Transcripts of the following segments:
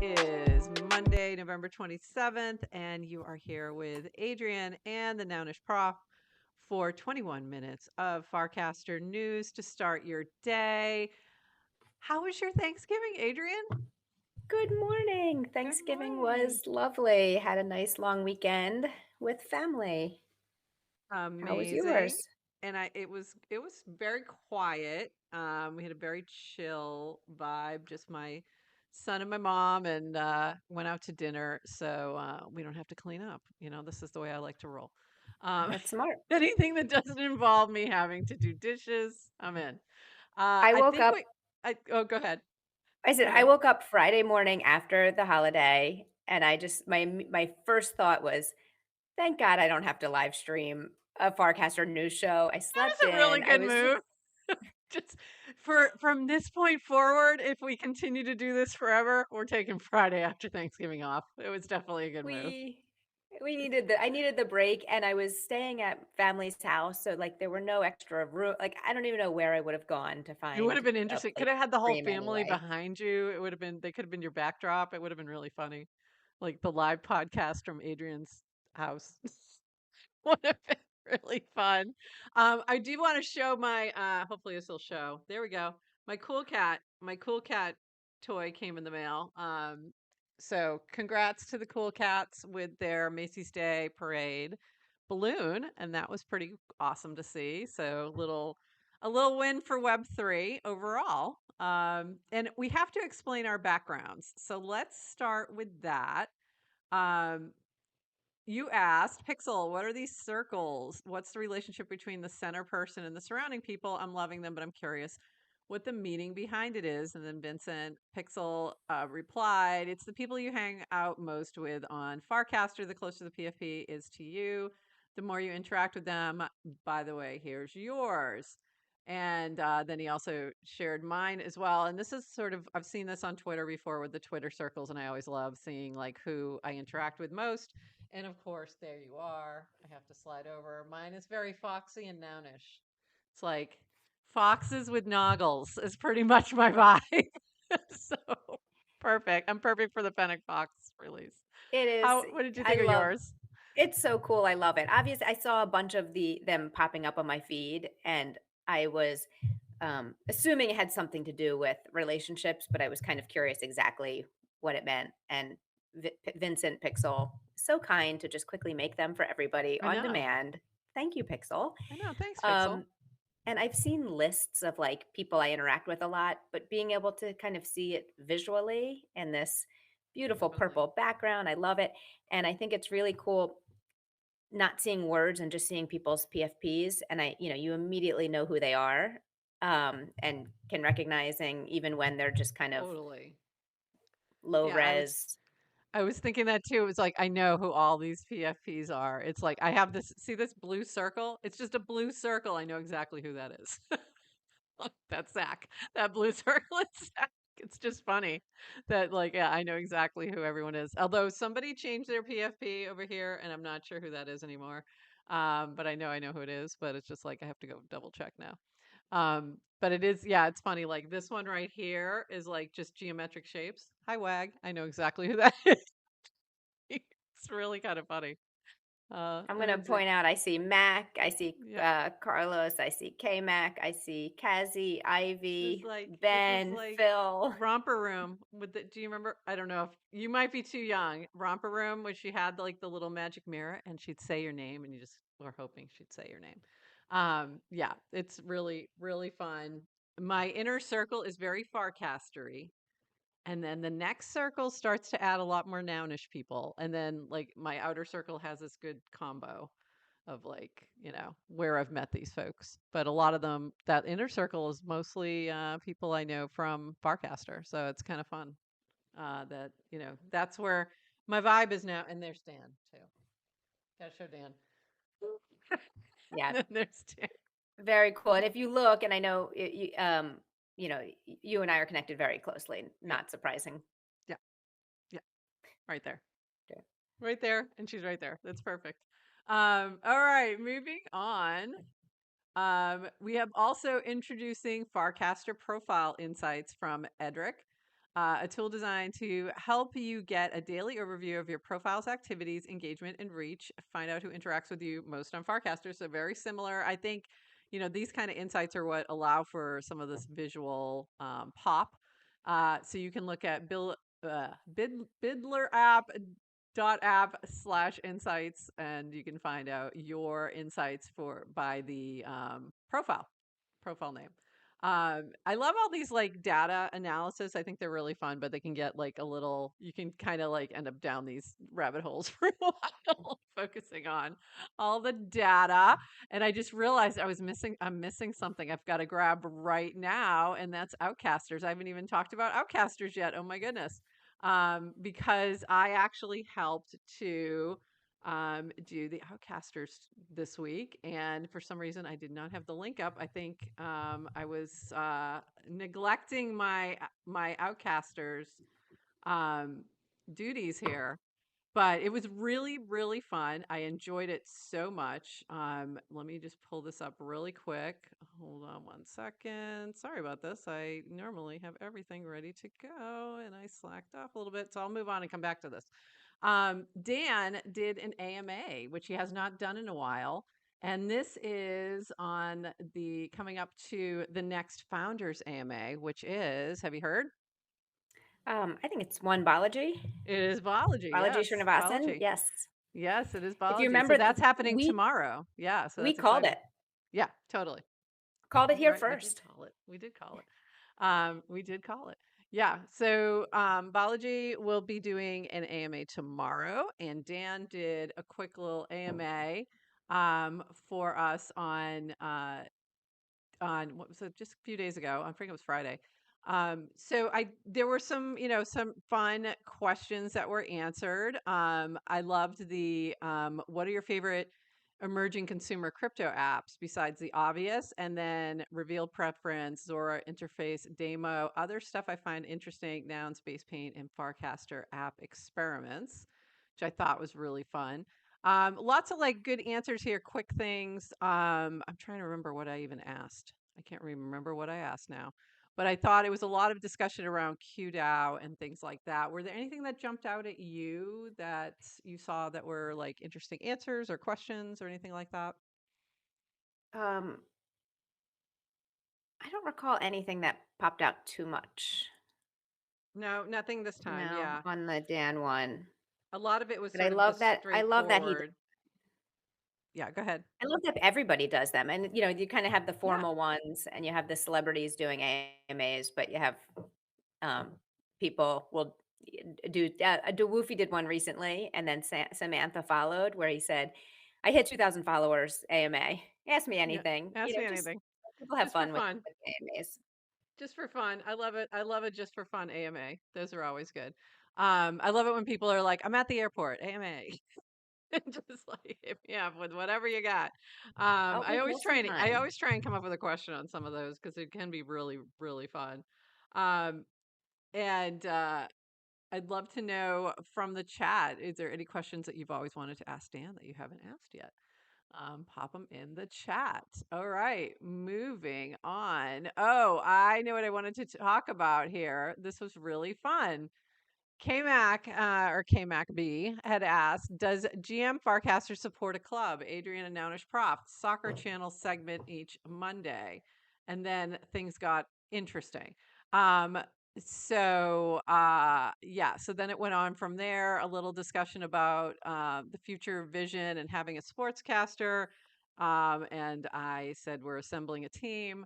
is Monday, November 27th, and you are here with Adrian and the Nounish Prof for 21 minutes of Farcaster news to start your day. How was your Thanksgiving, Adrian? Good morning. Thanksgiving was lovely. Had a nice long weekend with family. How was Amazing. yours? And it was very quiet. We had a very chill vibe, just my son and my mom, and went out to dinner, so we don't have to clean up. This is the way I like to roll. Um, That's smart. anything that doesn't involve me having to do dishes, I'm in. I I woke think up, we. Oh, go ahead. I said Go I ahead. woke up Friday morning after the holiday and I just my first thought was, thank God I don't have to live stream a Farcaster news show. I That slept was a really in. I good was just move. Just from this point forward, if we continue to do this forever, we're taking Friday after Thanksgiving off. It was definitely a good move. we we needed the I needed the break and I was staying at family's house, so like there were no extra room. Like I don't even know where I would have gone to It would find have been a interesting. Could place have had to the whole stream family anyway. behind you. They could have been your backdrop. It would have been really funny. Like the live podcast from Adrian's house. Would have been really fun. I do want to show my hopefully this will show. There we go. My cool cat toy came in the mail. So congrats to the cool cats with their Macy's Day Parade balloon, and that was pretty awesome to see. So a little win for Web3 overall. And we have to explain our backgrounds. So let's start with that. Um, you asked, Pixel, what are these circles? What's the relationship between the center person and the surrounding people? I'm loving them, but I'm curious what the meaning behind it is. And then Vincent Pixel replied, it's the people you hang out most with on Farcaster. The closer the PFP is to you, the more you interact with them. By the way, here's yours. And then he also shared mine as well. And this is sort of, I've seen this on Twitter before with the Twitter circles, and I always love seeing like who I interact with most. And of course, there you are. I have to slide over. Mine is very foxy and nounish. It's like foxes with noggles is pretty much my vibe. So perfect. I'm perfect for the Fennec Fox release. It is. What did you I think of love yours? It's so cool. I love it. Obviously, I saw a bunch of them popping up on my feed, and I was assuming it had something to do with relationships, but I was kind of curious exactly what it meant. And Vincent Pixel, so kind to just quickly make them for everybody I on know. demand. Thank you, Pixel. I know. Thanks, Pixel. Um, and I've seen lists of like people I interact with a lot, but being able to kind of see it visually in this beautiful Totally. purple background, I love it. And I think it's really cool not seeing words and just seeing people's PFPs. And you immediately know who they are, and can recognizing even when they're just kind of Totally. low Yeah, res. I was thinking that too. It was like I know who all these PFPs are. It's like I have this see this blue circle? It's just a blue circle. I know exactly who that is. That's Zach. That blue circle is Zach. It's just funny that, like, yeah, I know exactly who everyone is. Although somebody changed their PFP over here, and I'm not sure who that is anymore. But I know who it is. But it's just like I have to go double check now. But it is, yeah, it's funny. Like this one right here is like just geometric shapes. Hi, Wag. I know exactly who that is. It's really kind of funny. I'm And going to then point out I see Mac, I see yeah. Carlos, I see K Mac, I see Kazi, Ivy, This is Ben, like Phil. Romper Room with the do you remember? I don't know if you might be too young. Romper Room where she had like the little magic mirror and she'd say your name and you just were hoping she'd say your name. Yeah, it's really, really fun. My inner circle is very farcastery. And then the next circle starts to add a lot more nounish people. And then like my outer circle has this good combo of like, where I've met these folks. But a lot of them, that inner circle is mostly people I know from Barcaster. So it's kind of fun that's where my vibe is now. And there's Dan too. Gotta show Dan. Yeah, And then there's Dan. very cool. And if you look, and I know you and I are connected very closely, Yeah, not surprising. yeah, yeah, right there. Okay. Right there. And she's right there. That's perfect. All right, moving on. We have also introducing Farcaster profile insights from Edric. a tool designed to help you get a daily overview of your profile's activities, engagement, and reach. Find out who interacts with you most on Farcaster. So very similar. I think, these kind of insights are what allow for some of this visual pop. So you can look at Bidler app.app/insights, and you can find out your insights by the profile name. I love all these like data analysis. I think they're really fun, but they can get like you can kind of like end up down these rabbit holes for a while, focusing on all the data. And I just realized I'm missing something I've got to grab right now, and that's Outcasters. I haven't even talked about Outcasters yet. Oh my goodness. Because I actually helped to do the Outcasters this week, and for some reason I did not have the link up. I think I was neglecting my Outcasters um, duties here, but it was really, really fun. I enjoyed it so much. Let me just pull this up really quick. Hold on one second. Sorry about this. I normally have everything ready to go, and I slacked off a little bit, so I'll move on and come back to this. Dan did an AMA, which he has not done in a while. And this is on the coming up to the next Founders AMA, which is, have you heard? I think it's one Balaji. It is Balaji. Balaji Yes, Srinivasan. Balaji. Yes. Yes, it is If you Balaji. So remember, that's happening we tomorrow. Yeah, so we that's called exciting. it. Yeah, totally. Called it You're here right. We did first. call it. We did call it. We did call it. Yeah. So Balaji will be doing an AMA tomorrow, and Dan did a quick little AMA for us on what was it, just a few days ago. I think it was Friday. So there were some fun questions that were answered. I loved the what are your favorite emerging consumer crypto apps besides the obvious, and then reveal preference, Zora interface, Demo, other stuff I find interesting, Noun, Space Paint, and Farcaster app experiments, which I thought was really fun. Lots of like good answers here, quick things. I'm trying to remember what I even asked. I can't remember what I asked now, but I thought it was a lot of discussion around QDAO and things like that. Were there anything that jumped out at you that you saw that were like interesting answers or questions or anything like that? Um, I don't recall anything that popped out too much. No, nothing this time. No, Yeah. on the Dan one. A lot of it was But I sort of love just that. I love that he. straightforward. Yeah, go ahead. I love that everybody does them, and you kind of have the Yeah. formal ones, and you have the celebrities doing AMAs, but you have um, people will do. Woofy did one recently, and then Samantha followed, where he said, "I hit 2,000 followers AMA. Ask me Yeah. anything. Ask me Just anything. people have Just for fun with, fun. AMAs." Just for fun. I love it. I love it just for fun, AMA. Those are always good. I love it when people are like, I'm at the airport, AMA. Just like hit me up with whatever you got. Oh, we will I sometime. always try and come up with a question on some of those because it can be really, really fun. Um, and I'd love to know from the chat, is there any questions that you've always wanted to ask Dan that you haven't asked yet? Pop them in the chat. All right, moving on. Oh, I know what I wanted to talk about here. This was really fun. KMac or KMac B had asked, does GM Farcaster support a club? Adrian and Nounish Prof. Soccer channel segment each Monday. And then things got interesting. Um, so then it went on from there, a little discussion about the future vision and having a sportscaster. And I said, we're assembling a team.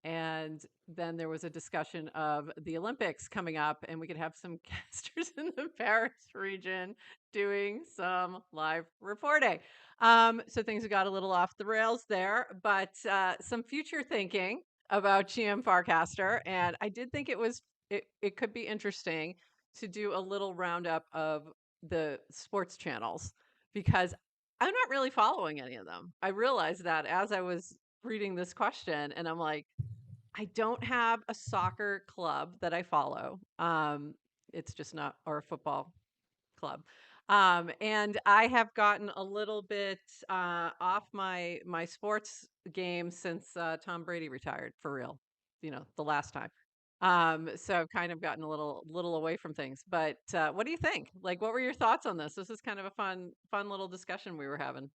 And then there was a discussion of the Olympics coming up, and we could have some casters in the Paris region doing some live reporting. So things got a little off the rails there, but some future thinking about GM Farcaster, and I did think it could be interesting to do a little roundup of the sports channels because I'm not really following any of them. I realized that as I was reading this question, and I'm like, I don't have a soccer club that I follow. It's just not, or a football club. And I have gotten a little bit off my sports game since Tom Brady retired for real. The last time. So I've kind of gotten a little away from things. But what do you think? Like, what were your thoughts on this? This is kind of a fun little discussion we were having.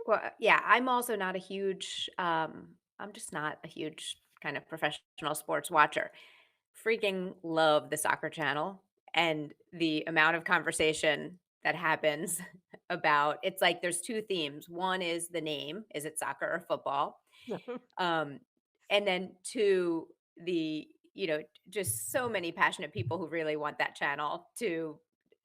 Well, yeah, I'm also not a huge, I'm just not a huge kind of professional sports watcher. Freaking love the soccer channel and the amount of conversation that happens about it's like there's 2 themes. One is the name, is it soccer or football? Um, and then 2, the just so many passionate people who really want that channel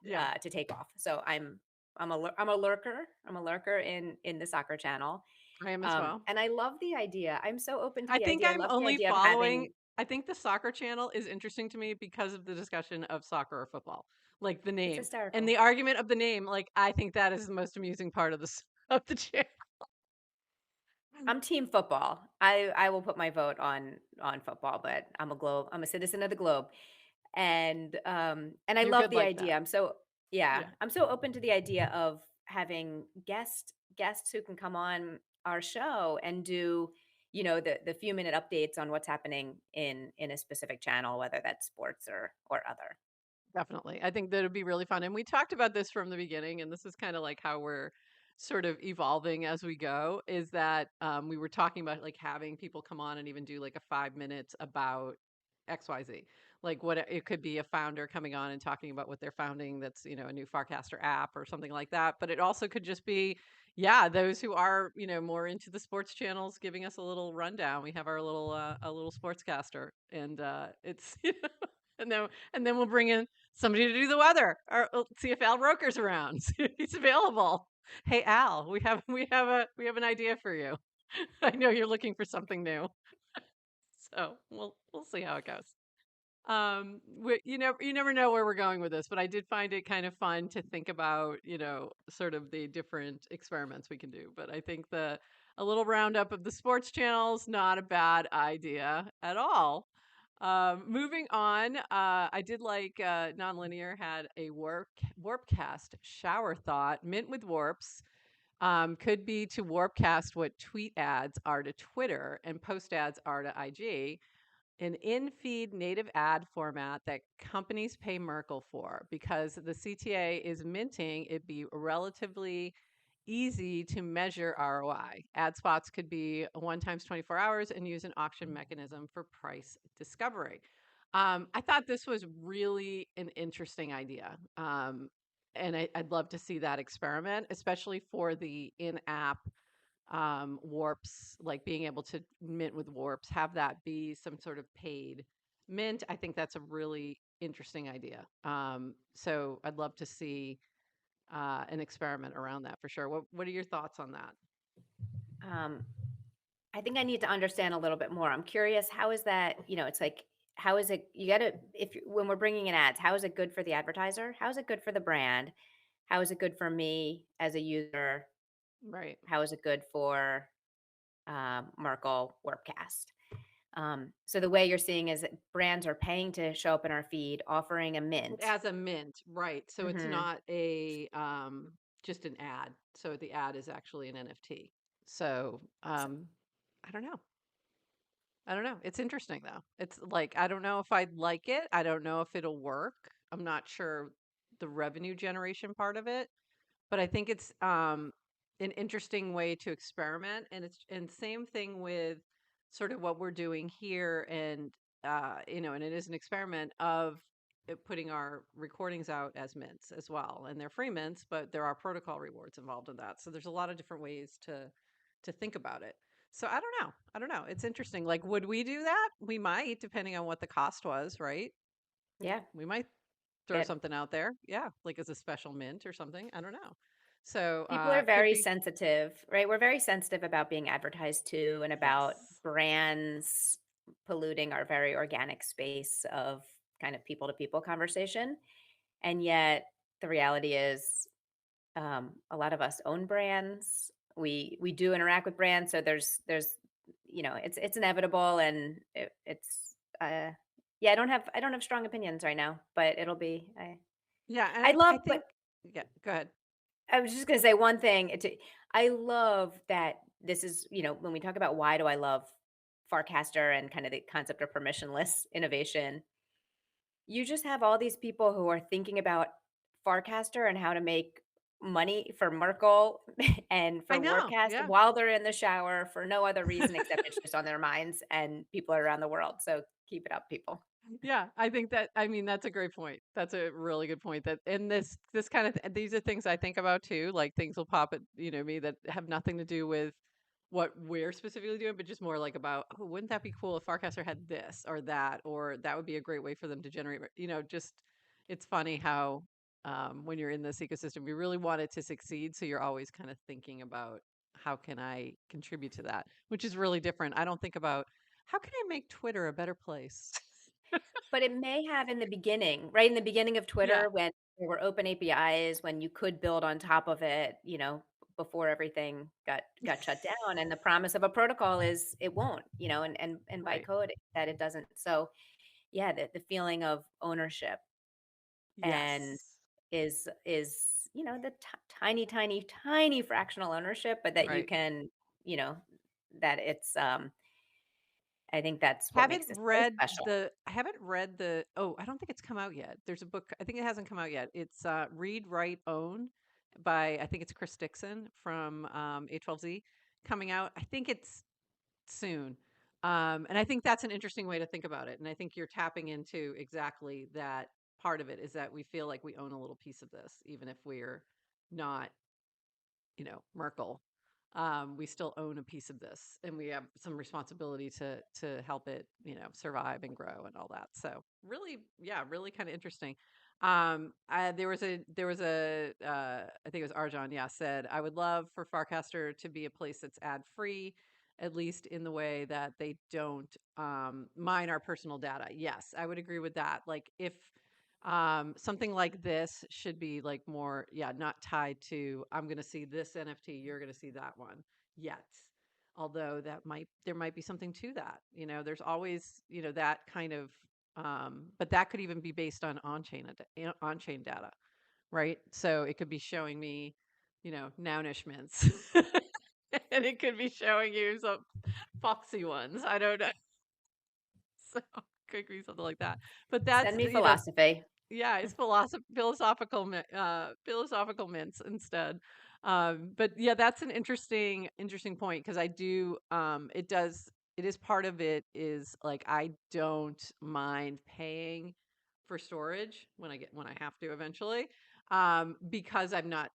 Yeah, to take off. So I'm a lurker. I'm a lurker in the soccer channel. I am as well. And I love the idea. I'm so open to I the think idea. I I'm love the only idea of following having I think the soccer channel is interesting to me because of the discussion of soccer or football, like the it's name and hysterical. the argument of the name. Like, I think that is the most amusing part of this of the channel. I'm team football. I will put my vote on football, but I'm a citizen of the globe. And I You're love good the like that. idea. Yeah, Yeah, I'm so open to the idea of having guests who can come on our show and do, the few minute updates on what's happening in a specific channel, whether that's sports or other. definitely. I think that would be really fun. And we talked about this from the beginning, and this is kind of like how we're sort of evolving as we go. Is that we were talking about like having people come on and even do like a 5 minutes about XYZ. Like what it could be a founder coming on and talking about what they're founding that's, a new Farcaster app or something like that. But it also could just be, yeah, those who are, more into the sports channels giving us a little rundown. We have our little a little sportscaster and it's and then we'll bring in somebody to do the weather or see if Al Roker's around, see if he's available. Hey Al, we have an idea for you. I know you're looking for something new. So we'll see how it goes. You never know where we're going with this, but I did find it kind of fun to think about, sort of the different experiments we can do. But I think the a little roundup of the sports channels, not a bad idea at all. Moving on, I did like Nonlinear had a Warpcast shower thought, mint with warps. Could be to Warpcast what tweet ads are to Twitter and post ads are to IG, an in-feed native ad format that companies pay Merkle for because the CTA is minting it be relatively easy to measure ROI. Ad spots could be 1 times 24 hours and use an auction mechanism for price discovery. I thought this was really an interesting idea. And I'd love to see that experiment, especially for the in-app warps, like being able to mint with warps, have that be some sort of paid mint. I think that's a really interesting idea. So I'd love to see an experiment around that for sure. What are your thoughts on that? Um, I think I need to understand a little bit more. I'm curious, how is that, it's like, how is it, you gotta, when we're bringing in ads, how is it good for the advertiser? How is it good for the brand? How is it good for me as a user? Right. How is it good for Merkle Workcast? So the way you're seeing is that brands are paying to show up in our feed, offering a mint. As a mint, right. So it's Hmm. not a just an ad. So the ad is actually an NFT. So So, I don't know. I don't know. It's interesting though. It's like I don't know if I'd like it. I don't know if it'll work. I'm not sure the revenue generation part of it, but I think it's an interesting way to experiment. And same thing with sort of what we're doing here, and and it is an experiment of putting our recordings out as mints as well, and they're free mints, but there are protocol rewards involved in that. So there's a lot of different ways to think about it. So I don't know. I don't know. It's interesting. Like, would we do that? We might, depending on what the cost was, right? yeah, We might throw it, something out there. Yeah, like as a special mint or something. I don't know. So people are could very be sensitive, right? We're very sensitive about being advertised to and about yes. brands polluting our very organic space of kind of people to people conversation. And yet the reality is a lot of us own brands. We do interact with brands, so there's it's inevitable, and it's yeah. I don't have strong opinions right now, but it'll be. Yeah, and I I love, but think yeah, go ahead. I was just gonna say one thing. I love that this is when we talk about why do I love Farcaster and kind of the concept of permissionless innovation, you just have all these people who are thinking about Farcaster and how to make money for Merkel and I for know, WordCast yeah. while they're in the shower for no other reason except it's just on their minds and people are around the world. So keep it up, people. Yeah, I think that I mean, that's a great point. That's a really good point that and this kind of these are things I think about too, like things will pop at, me that have nothing to do with what we're specifically doing, but just more like about, oh, wouldn't that be cool if Farcaster had this or that would be a great way for them to generate, just it's funny how when you're in this ecosystem, you really want it to succeed. So you're always kind of thinking about how can I contribute to that, which is really different. I don't think about how can I make Twitter a better place? But it may have in the beginning, right in the beginning of Yeah. Twitter when there were open APIs, when you could build on top of it, before everything got shut down. And the promise of a protocol is it won't, and by Right. code that it doesn't. So yeah, the feeling of ownership and Yes. the tiny, tiny, tiny fractional ownership, but that you Right. can, you know, that it's I think that's what Haven't makes this so read special. I haven't read I don't think it's come out yet. There's a book, I think it hasn't come out yet. It's Read, Write, Own by, I think it's Chris Dixon from A12Z coming out. I think it's soon. And I think that's an interesting way to think about it. And I think you're tapping into exactly that part of it is that we feel like we own a little piece of this, even if we're not Merkel, we still own a piece of this, and we have some responsibility to help it, survive and grow and all that. So really, yeah, really kind of interesting. I think it was Arjan, yeah, said I would love for Farcaster to be a place that's ad free, at least in the way that they don't mine our personal data. Yes, I would agree with that. Like if something like this should be like more, yeah, not tied to I'm going to see this NFT, you're going to see that one yet. Although there might be something to that. There's always, that kind of but that could even be based on on-chain data, right? So it could be showing me, nounishments. And it could be showing you some foxy ones. I don't know. So could be something like that. But that's, Send me philosophy. yeah, it's philosophical mints instead. But yeah, that's an interesting point because I do it is part of it is like I don't mind paying for storage when I have to eventually, because I'm not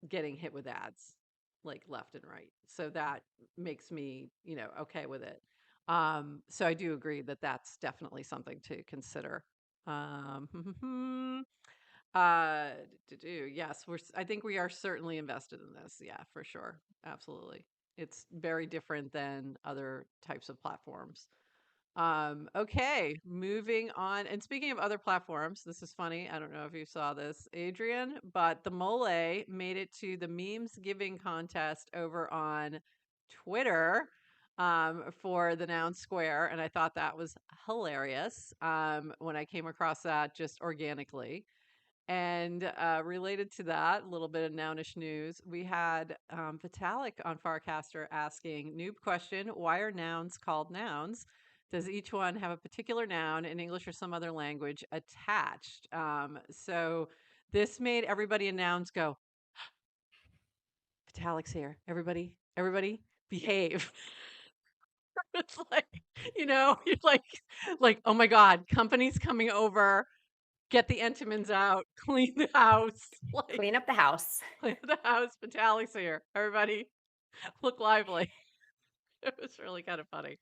getting hit with ads like left and right. So that makes me, okay with it. So I do agree that that's definitely something to consider. Um, uh, yes, I think we are certainly invested in this. Yeah, for sure. Absolutely. It's very different than other types of platforms. Okay, moving on. And speaking of other platforms, this is funny. I don't know if you saw this, Adrian, but the Mole made it to the memes giving contest over on Twitter for the noun square. And I thought that was hilarious when I came across that just organically. And related to that, a little bit of nounish news. We had Vitalik on Farcaster asking, noob question, why are nouns called nouns? Does each one have a particular noun in English or some other language attached? So this made everybody in nouns go, Vitalik's here. Everybody behave. It's like, you're like, oh my God, company's coming over, get the Entenmann's out, clean the house. Like, Clean up the house. clean the house. Vitalik's here. Everybody look lively. It was really kind of funny.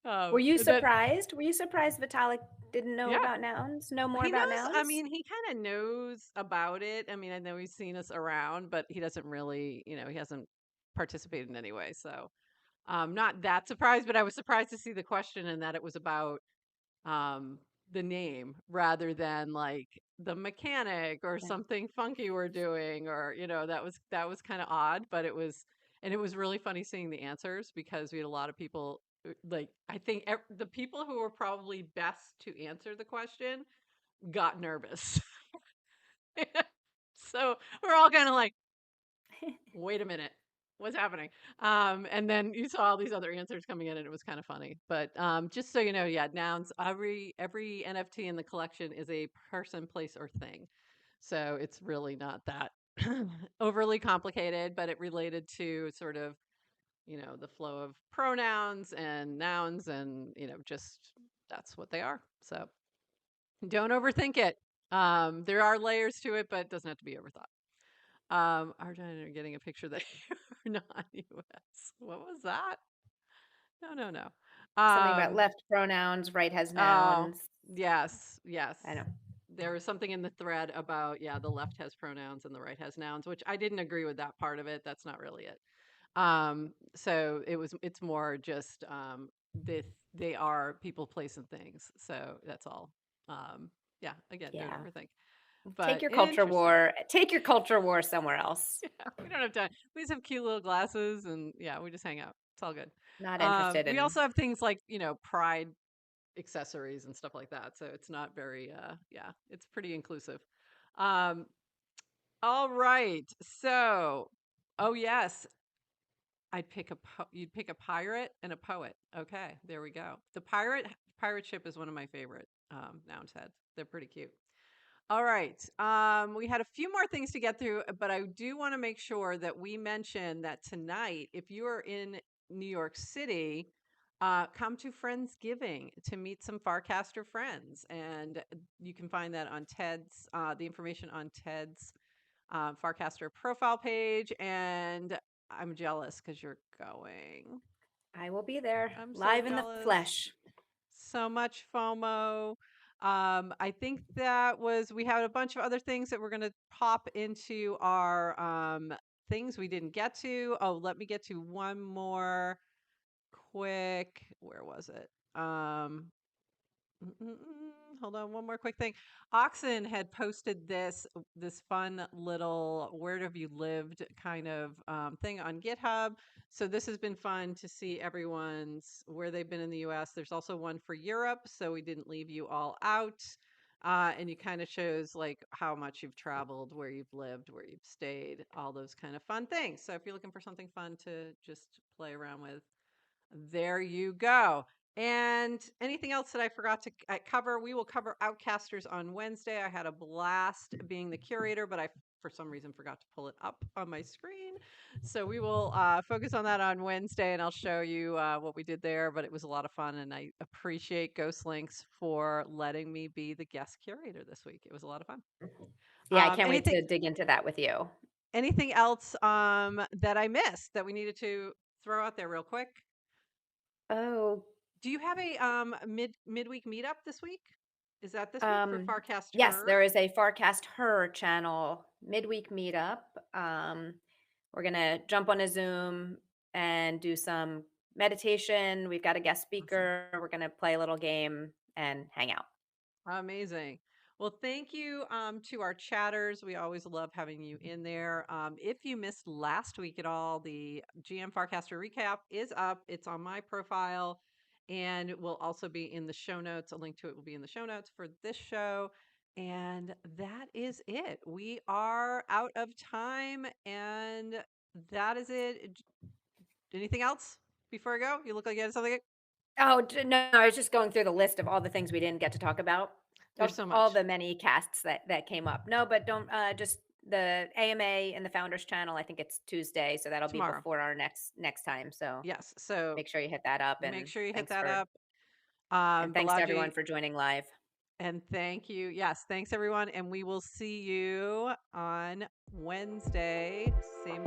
Were you That surprised? Were you surprised Vitalik didn't know yeah, about nouns? Know more he about knows. I nouns? mean, he kind of knows about it. I mean, I know he's seen us around, but he doesn't really, he hasn't participated in any way. So, not that surprised, but I was surprised to see the question and that it was about um the name rather than like the mechanic or Yeah. something funky we're doing or that was kind of odd, but it was really funny seeing the answers because we had a lot of people like I think the people who were probably best to answer the question got nervous. So we're all kind of like, wait a minute, What's happening? And then you saw all these other answers coming in, and it was kind of funny. But just so you know, yeah, nouns. Every NFT in the collection is a person, place, or thing. So it's really not that overly complicated, but it related to sort of the flow of pronouns and nouns, and just that's what they are. So don't overthink it. There are layers to it, but it doesn't have to be overthought. Argentine are getting a picture that you're not US. What was that? No, no, no. Something about Um, left pronouns, right has oh, nouns. yes, yes. I know. There was something in the thread about, yeah, the left has pronouns and the right has nouns, which I didn't agree with that part of it. That's not really it. So it's more just this they are people, place, and things. So that's all. Yeah, again, don't Yeah. overthink. But interesting. Take your culture war somewhere else. Yeah, we don't have time. We just have cute little glasses and yeah, we just hang out. It's all good. Not interested We in. also have things like, pride accessories and stuff like that. So it's not very yeah, it's pretty inclusive. Um all right. So, oh yes, you'd pick a pirate and a poet. Okay, there we go. The pirate ship is one of my favorite noun heads. They're pretty cute. All right. We had a few more things to get through, but I do want to make sure that we mention that tonight, if you are in New York City, come to Friendsgiving to meet some Farcaster friends. And you can find that on the information on Ted's Farcaster profile page. And I'm jealous because you're going. I will be there I'm so live in the jealous. flesh. So much FOMO. I think we had a bunch of other things that we're going to pop into our things we didn't get to. Oh, let me get to one more quick. Where was it? Hold on, one more quick thing. Oxen had posted this fun little "Where have you lived" kind of thing on GitHub. So this has been fun to see everyone's where they've been in the U.S. There's also one for Europe, so we didn't leave you all out. And it kind of shows like how much you've traveled, where you've lived, where you've stayed, all those kind of fun things. So if you're looking for something fun to just play around with, there you go. And anything else that I forgot to cover, we will cover Outcasters on Wednesday. I had a blast being the curator, but I, for some reason, forgot to pull it up on my screen. So we will focus on that on Wednesday, and I'll show you what we did there. But it was a lot of fun, and I appreciate Ghost Links for letting me be the guest curator this week. It was a lot of fun. Yeah, I can't wait Anything to dig into that with you. anything else that I missed that we needed to throw out there real quick? Oh, Do you have a midweek meetup this week? Is that this week for um, Farcast yes, Her? there is a Farcast Her channel midweek meetup. We're gonna jump on a Zoom and do some meditation. We've got a guest Awesome. speaker. We're gonna play a little game and hang out. Amazing. Well, thank you to our chatters. We always love having you in there. If you missed last week at all, the GM Farcaster recap is up. It's on my profile and it will also be in the show notes. A link to it will be in the show notes for this show. And that is it. We are out of time and that is it. Anything else before I go? You look like you had something. Oh, no, I was just going through the list of all the things we didn't get to talk about, There's of so all much the many casts that came up. No, but don't just the AMA and the Founders Channel. I think it's Tuesday, so that'll be tomorrow. before our next time. So Yes. So make sure you hit that up, make and sure you hit that up. thanks to everyone Balaji, for joining live. and thank you. Yes, thanks everyone. And we will see you on Wednesday, same